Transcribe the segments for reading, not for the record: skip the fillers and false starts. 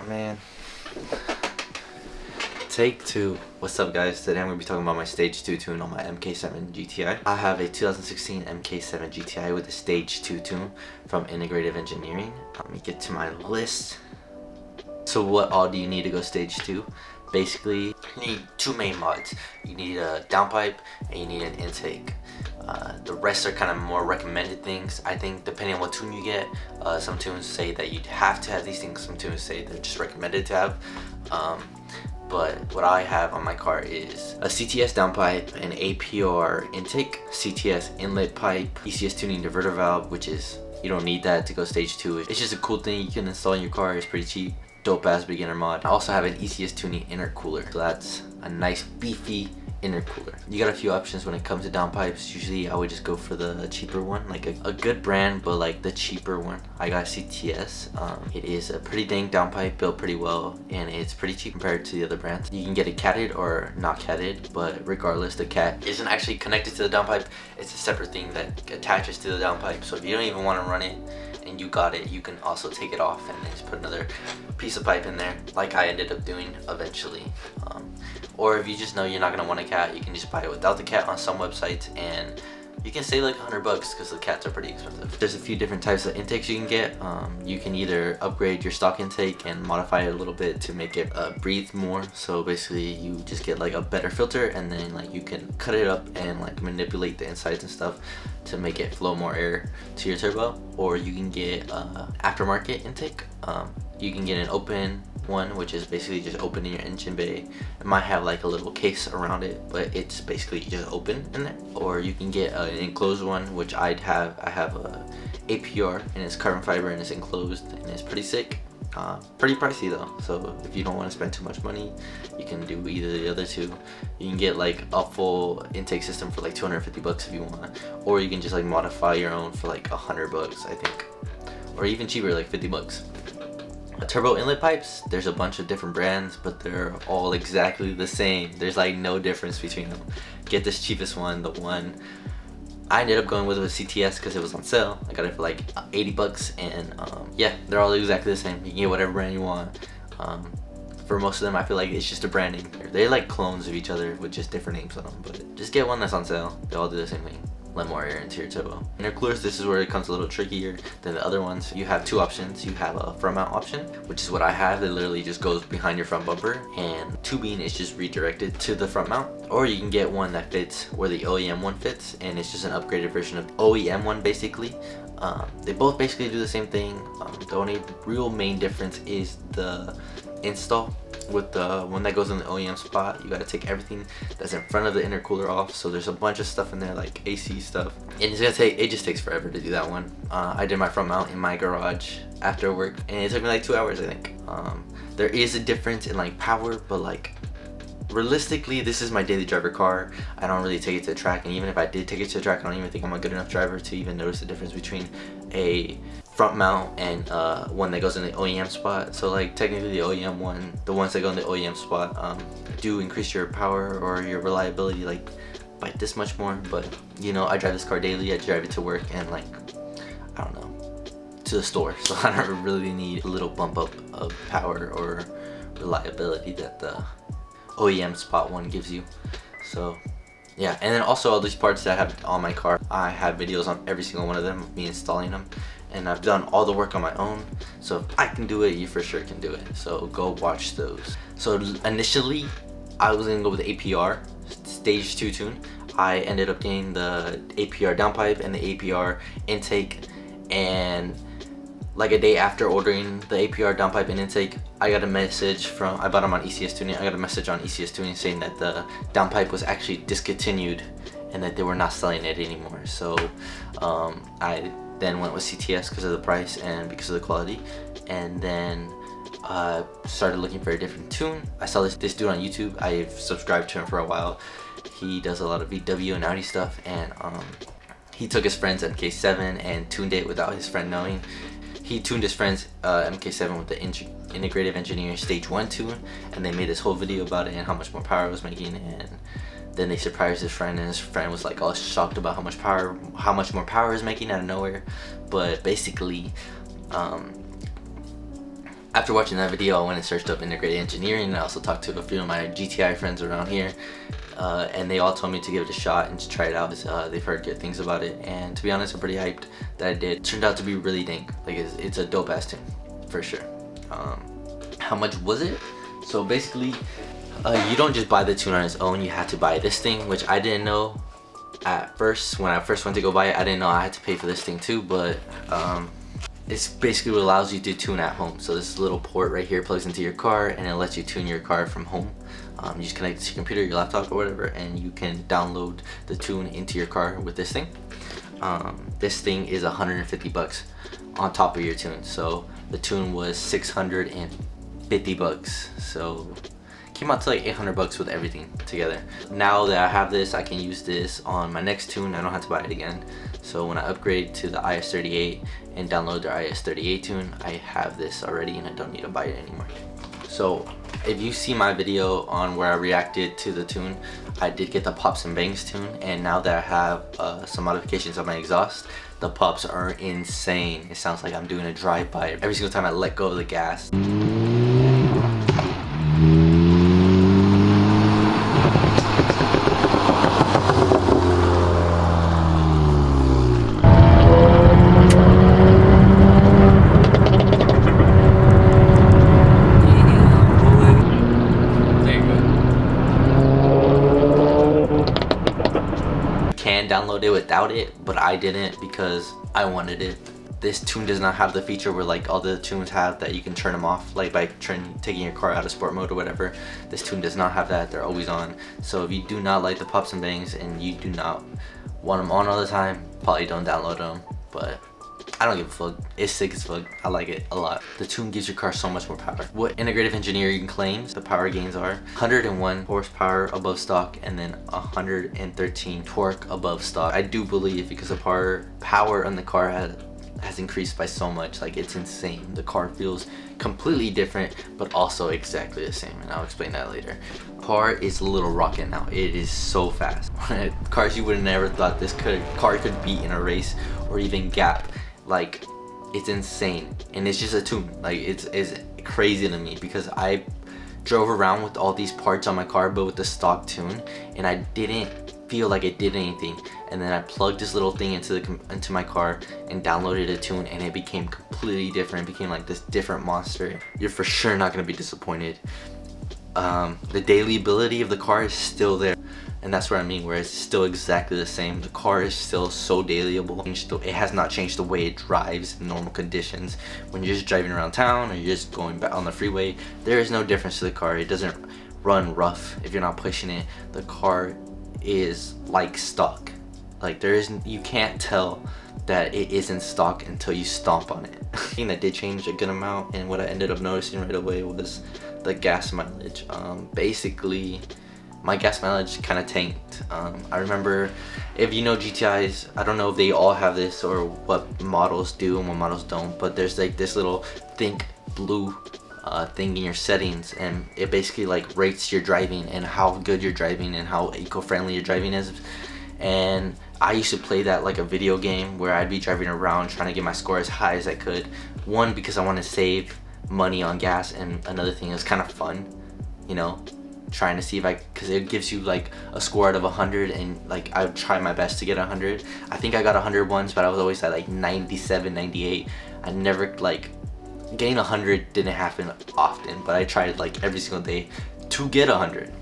Oh man. Take two. What's up guys? Today I'm going to be talking about my Stage 2 tune on my MK7 GTI. I have a 2016 MK7 GTI with a Stage 2 tune from Integrative Engineering. Let me get to my list. So what all do you need to go Stage 2? Basically, you need two main mods. You need a downpipe and you need an intake. The rest are kind of more recommended things. I think depending on what tune you get, some tunes say that you'd have to have these things, some tunes say they're just recommended to have. But what I have on my car is a CTS downpipe, an APR intake, CTS inlet pipe, ECS tuning diverter valve, which is, you don't need that to go Stage 2. It's just a cool thing you can install in your car. It's pretty cheap. Dope ass beginner mod. I also have an ECS tuning intercooler. So that's a nice beefy intercooler. You got a few options when it comes to downpipes. Usually I would just go for the cheaper one, like a good brand, but like the cheaper one. I got CTS. It is a pretty dang downpipe, built pretty well, and it's pretty cheap compared to the other brands. You can get it catted or not catted, but regardless, the cat isn't actually connected to the downpipe. It's a separate thing that attaches to the downpipe. So if you don't even want to run it and you got it, you can also take it off and then just put another piece of pipe in there, like I ended up doing eventually. Or if you just know you're not gonna want a cat, you can just buy it without the cat on some websites, and you can save like $100 because the cats are pretty expensive. There's a few different types of intakes you can get. You can either upgrade your stock intake and modify it a little bit to make it breathe more. So basically you just get like a better filter, and then like you can cut it up and like manipulate the insides and stuff to make it flow more air to your turbo. Or you can get aftermarket intake. You can get an open one, which is basically just open in your engine bay. It might have like a little case around it, but it's basically just open in there. Or you can get an enclosed one, which I have a APR, and it's carbon fiber and it's enclosed and it's pretty sick. Pretty pricey though, so if you don't want to spend too much money, you can do either the other two. You can get like a full intake system for like $250 if you want, or you can just like modify your own for like $100 I think, or even cheaper, like $50. Turbo inlet pipes, there's a bunch of different brands, but they're all exactly the same. There's like no difference between them. Get this cheapest one, the one I ended up going with was CTS because it was on sale. I got it for like $80, and yeah, they're all exactly the same. You can get whatever brand you want. For most of them, I feel like it's just a branding. They're like clones of each other with just different names on them, but just get one that's on sale. They all do the same thing. Let more air into your turbo. Intercoolers, this is where it comes a little trickier than the other ones. You have two options. You have a front mount option, which is what I have. It literally just goes behind your front bumper, and tubing is just redirected to the front mount. Or you can get one that fits where the OEM one fits, and it's just an upgraded version of OEM one basically. They both basically do the same thing. The only real main difference is the install. With the one that goes in the OEM spot, you gotta take everything that's in front of the intercooler off. So there's a bunch of stuff in there, like AC stuff, and it just takes forever to do that one. I did my front mount in my garage after work, and it took me like 2 hours I think. There is a difference in like power, but like realistically, this is my daily driver car. I don't really take it to the track, and even if I did take it to the track, I don't even think I'm a good enough driver to even notice the difference between a front mount and one that goes in the OEM spot. So like technically the OEM one, the ones that go in the OEM spot do increase your power or your reliability like by this much more. But you know, I drive this car daily. I drive it to work and like, I don't know, to the store, so I don't really need a little bump up of power or reliability that the OEM spot one gives you. So yeah, and then also all these parts that I have on my car, I have videos on every single one of them of me installing them, and I've done all the work on my own. So if I can do it, you for sure can do it. So go watch those. So initially I was gonna go with the APR Stage 2 tune. I ended up getting the APR downpipe and the APR intake, and like a day after ordering the APR downpipe and intake, I got a message from, I bought them on ECS Tuning. I got a message on ECS Tuning saying that the downpipe was actually discontinued and that they were not selling it anymore. So I then went with CTS because of the price and because of the quality, and then started looking for a different tune. I saw this dude on YouTube. I've subscribed to him for a while. He does a lot of VW and Audi stuff, and he took his friend's MK7 and tuned it without his friend knowing. He tuned his friend's MK7 with the Integrative Engineering Stage 1 tune, and they made this whole video about it and how much more power it was making. And then they surprised his friend, and his friend was like all shocked about how much more power is making out of nowhere. But basically After watching that video, I went and searched up integrated engineering, and I also talked to a few of my GTI friends around here, and they all told me to give it a shot and to try it out. They've heard good things about it, and to be honest, I'm pretty hyped that I did. It turned out to be really dank. Like, it's a dope ass tune for sure. How much was it? So basically, you don't just buy the tune on its own. You have to buy this thing, which I didn't know at first. When I first went to go buy it, I didn't know I had to pay for this thing too, but it's basically what allows you to tune at home. So this little port right here plugs into your car, and it lets you tune your car from home. You just connect it to your computer, your laptop, or whatever, and you can download the tune into your car with this thing. This thing is 150 bucks on top of your tune. So the tune was 650 bucks. So came out to like 800 bucks with everything together. Now that I have this, I can use this on my next tune. I don't have to buy it again. So when I upgrade to the IS38 and download the IS38 tune, I have this already and I don't need to buy it anymore. So if you see my video on where I reacted to the tune, I did get the pops and bangs tune, and now that I have some modifications on my exhaust, the pops are insane. It sounds like I'm doing a drive-by every single time I let go of the gas. Download it without it, but I didn't because I wanted it. This tune does not have the feature where like all the tunes have that you can turn them off, like by taking your car out of sport mode or whatever. This tune does not have that. They're always on. So if you do not like the pops and bangs and you do not want them on all the time, probably don't download them, but I don't give a fuck. It's sick as fuck. I like it a lot. The tune gives your car so much more power. What integrative engineering claims the power gains are 101 horsepower above stock and then 113 torque above stock. I do believe because the power on the car has increased by so much. Like, it's insane. The car feels completely different but also exactly the same, and I'll explain that later. Car is a little rocket now. It is so fast. Cars you would have never thought this car could beat in a race or even gap. Like, it's insane, and it's just a tune. Like, it's crazy to me because I drove around with all these parts on my car but with the stock tune, and I didn't feel like it did anything. And then I plugged this little thing into my car and downloaded a tune, and it became completely different. It became like this different monster. You're for sure not going to be disappointed. The daily ability of the car is still there, and that's what I mean, where it's still exactly the same. The car is still so dailyable. It has not changed the way it drives in normal conditions. When you're just driving around town or you're just going back on the freeway, there is no difference to the car. It doesn't run rough if you're not pushing it. The car is like stock. Like, you can't tell that it isn't stock until you stomp on it. The thing that did change a good amount, and what I ended up noticing right away, was the gas mileage. Basically, my gas mileage kind of tanked. I remember, if you know GTIs, I don't know if they all have this or what models do and what models don't, but there's like this little think blue thing in your settings, and it basically like rates your driving and how good you're driving and how eco-friendly your driving is. And I used to play that like a video game, where I'd be driving around trying to get my score as high as I could. One, because I want to save money on gas, and another thing is kind of fun, you know, trying to see if because it gives you like a score out of 100, and like I would try my best to get 100. I think I got 100 once, but I was always at like 97, 98. I never, like, getting 100 didn't happen often, but I tried like every single day to get 100.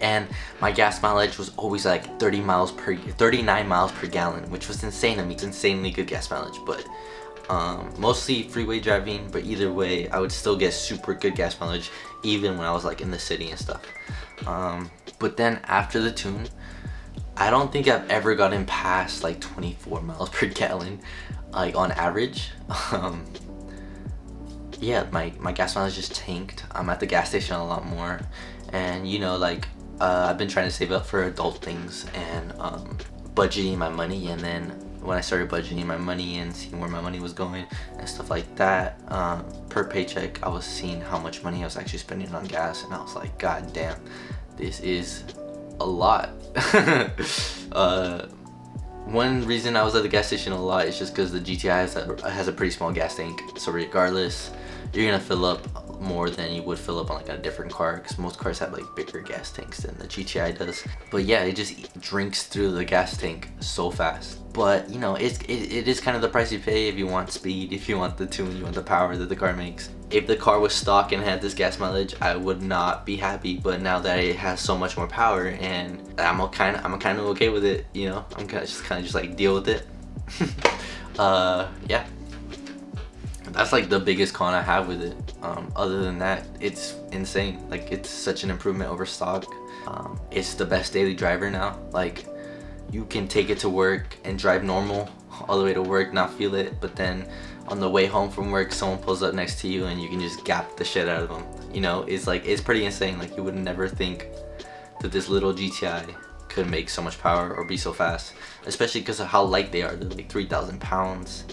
And my gas mileage was always like 39 miles per gallon, which was insane to me. It's insanely good gas mileage, but mostly freeway driving, but either way I would still get super good gas mileage even when I was like in the city and stuff. But then after the tune, I don't think I've ever gotten past like 24 miles per gallon, like on average. Yeah, my gas mileage just tanked. I'm at the gas station a lot more, and you know, like I've been trying to save up for adult things and budgeting my money, and then when I started budgeting my money and seeing where my money was going and stuff like that, per paycheck I was seeing how much money I was actually spending on gas, and I was like, god damn, this is a lot. One reason I was at the gas station a lot is just because the GTI has a pretty small gas tank, so regardless, you're gonna fill up more than you would fill up on like a different car, because most cars have like bigger gas tanks than the GTI does. But yeah, it just drinks through the gas tank so fast. But you know, it is kind of the price you pay if you want speed, if you want the tune, you want the power that the car makes. If the car was stock and had this gas mileage, I would not be happy. But now that it has so much more power, and I'm kind of okay with it, you know, I'm kind of just like deal with it. Yeah, that's like the biggest con I have with it. Other than that, it's insane. Like, it's such an improvement over stock. It's the best daily driver now. Like, you can take it to work and drive normal all the way to work, not feel it, but then on the way home from work, someone pulls up next to you and you can just gap the shit out of them. You know, it's like, it's pretty insane. Like, you would never think that this little GTI could make so much power or be so fast, especially because of how light they are. They're like 3,000 pounds,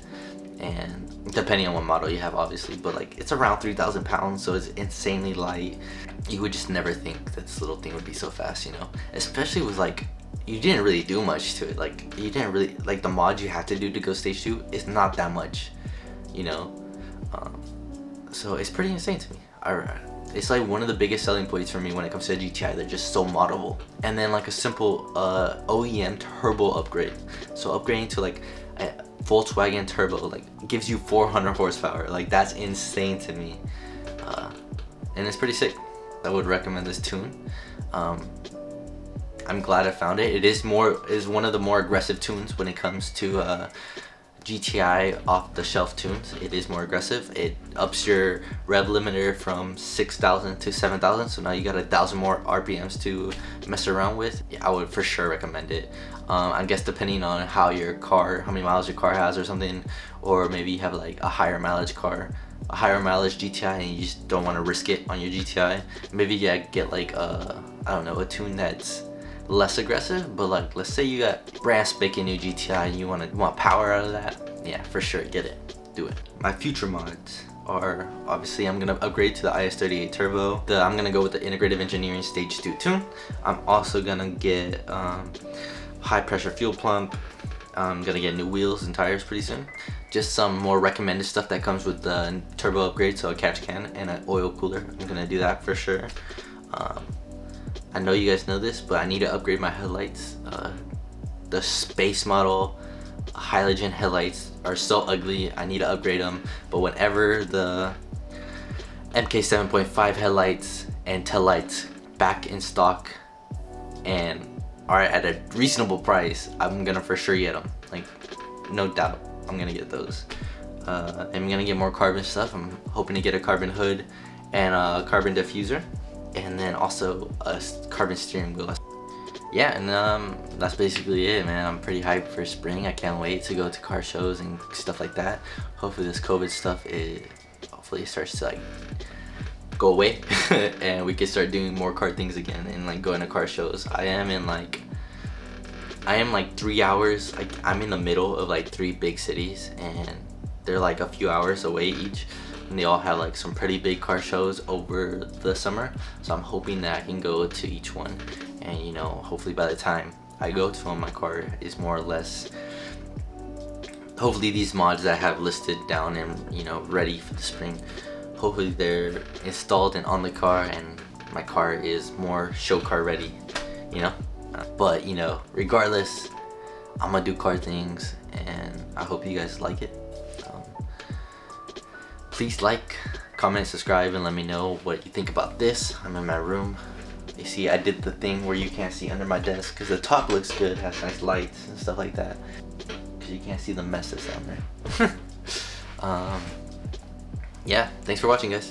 and depending on what model you have, obviously, but like, it's around 3,000 pounds, so it's insanely light. You would just never think that this little thing would be so fast, you know, especially with like, you didn't really do much to it. Like, you didn't really, like, the mod you have to do to go stage 2 is not that much, you know. So it's pretty insane to me. It's like one of the biggest selling points for me when it comes to a GTI. They're just so moddable. And then like a simple OEM turbo upgrade. So upgrading to like a Volkswagen turbo like gives you 400 horsepower. Like, that's insane to me. And it's pretty sick. I would recommend this tune. I'm glad I found it. It is one of the more aggressive tunes when it comes to GTI off-the-shelf tunes. It is more aggressive. It ups your rev limiter from 6,000 to 7,000, so now you got 1,000 more RPMs to mess around with. Yeah, I would for sure recommend it. I guess depending on how many miles your car has or something, or maybe you have like a higher mileage car, a higher mileage GTI, and you just don't want to risk it on your GTI. Maybe you get like I don't know, a tune that's less aggressive, but like, let's say you got brand spanking new GTI and you want power out of that. Yeah, for sure, get it, do it. My future mods are, obviously, I'm gonna upgrade to the IS38 Turbo. I'm gonna go with the Integrative Engineering Stage 2 tune. I'm also gonna get high pressure fuel pump. I'm gonna get new wheels and tires pretty soon. Just some more recommended stuff that comes with the turbo upgrade, so a catch can and an oil cooler. I'm gonna do that for sure. I know you guys know this, but I need to upgrade my headlights. The space model halogen headlights are so ugly. I need to upgrade them. But whenever the MK7.5 headlights and tail lights back in stock and are at a reasonable price, I'm gonna for sure get them. Like, no doubt, I'm gonna get those. I'm gonna get more carbon stuff. I'm hoping to get a carbon hood and a carbon diffuser, and then also a carbon steering wheel. Yeah, and that's basically it, man. I'm pretty hyped for spring. I can't wait to go to car shows and stuff like that. Hopefully this COVID stuff hopefully starts to like go away and we can start doing more car things again and like going to car shows. I am like 3 hours, like I'm in the middle of like 3 big cities, and they're like a few hours away each, and they all have like some pretty big car shows over the summer. So I'm hoping that I can go to each one, and you know, hopefully by the time I go to them, my car is more or less, hopefully these mods that I have listed down and, you know, ready for the spring, hopefully they're installed and on the car, and my car is more show car ready, you know. But you know, regardless, I'm gonna do car things, and I hope you guys like it. Please like, comment, subscribe, and let me know what you think about this. I'm in my room. You see, I did the thing where you can't see under my desk because the top looks good, has nice lights and stuff like that, because you can't see the mess that's down there. Yeah, thanks for watching, guys.